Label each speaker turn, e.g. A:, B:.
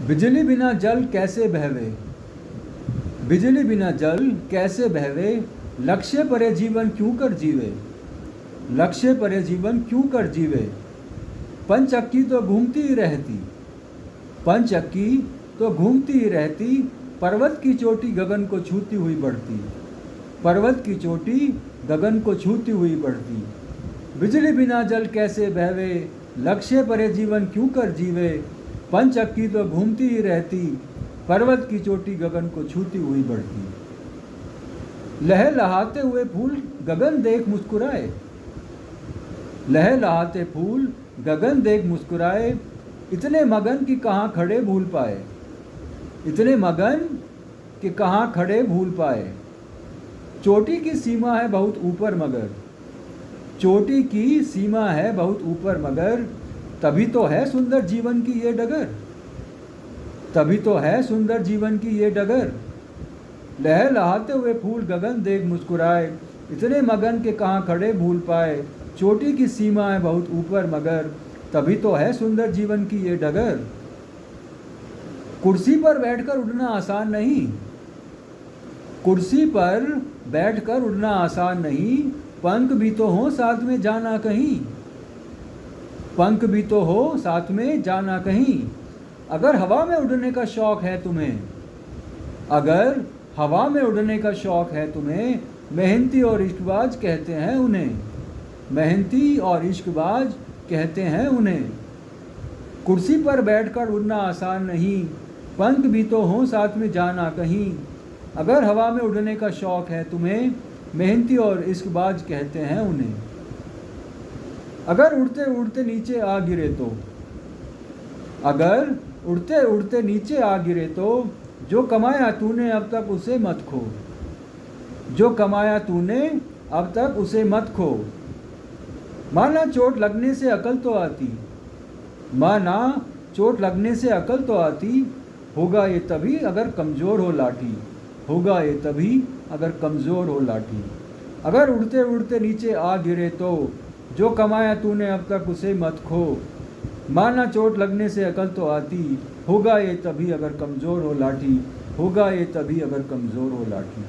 A: बिजली बिना जल कैसे बहवे, बिजली बिना जल कैसे बहवे, लक्ष्य परे जीवन क्यों कर जीवे, लक्ष्य परे जीवन क्यों कर जीवे। पंचअक्की तो घूमती ही रहती, पंचअक्की तो घूमती ही रहती, पर्वत की चोटी गगन को छूती हुई बढ़ती, पर्वत की चोटी गगन को छूती हुई बढ़ती। बिजली बिना जल कैसे बहवे, लक्ष्य परे जीवन क्यों कर जीवे। पंचअक्की तो घूमती ही रहती, पर्वत की चोटी गगन को छूती हुई बढ़ती। लह लहाते हुए फूल गगन देख मुस्कुराए, लह लहाते फूल गगन देख मुस्कुराए, इतने मगन कि कहाँ खड़े भूल पाए, इतने मगन कि कहाँ खड़े भूल पाए। चोटी की सीमा है बहुत ऊपर मगर, चोटी की सीमा है बहुत ऊपर मगर, तभी तो है सुंदर जीवन की ये डगर, तभी तो है सुंदर जीवन की ये डगर। लह लहाते हुए फूल गगन देख मुस्कुराए, इतने मगन के कहाँ खड़े भूल पाए। चोटी की सीमा है बहुत ऊपर मगर, तभी तो है सुंदर जीवन की ये डगर। कुर्सी पर बैठकर उड़ना आसान नहीं, कुर्सी पर बैठकर उड़ना आसान नहीं, पंख भी तो हो साथ में जाना कहीं, पंख भी तो हो साथ में जाना कहीं। अगर हवा में उड़ने का शौक है तुम्हें, अगर हवा में उड़ने का शौक है तुम्हें, मेहनती और इश्कबाज कहते हैं उन्हें, मेहनती और इश्कबाज कहते हैं उन्हें। कुर्सी पर बैठकर उड़ना आसान नहीं, पंख भी तो हो साथ में जाना कहीं। अगर हवा में उड़ने का शौक है तुम्हें, मेहनती और इश्कबाज कहते हैं उन्हें। अगर उड़ते उड़ते नीचे आ गिरे तो, अगर उड़ते उड़ते नीचे आ गिरे तो, जो कमाया तूने अब तक उसे मत खो, जो कमाया तूने अब तक उसे मत खो। माना चोट लगने से अकल तो आती, माना चोट लगने से अकल तो आती, होगा ये तभी अगर कमज़ोर हो लाठी, होगा ये तभी अगर कमज़ोर हो लाठी। अगर उड़ते उड़ते नीचे आ गिरे तो, जो कमाया तूने अब तक उसे मत खो। माना चोट लगने से अकल तो आती, होगा ये तभी अगर कमज़ोर हो लाठी, होगा ये तभी अगर कमज़ोर हो लाठी।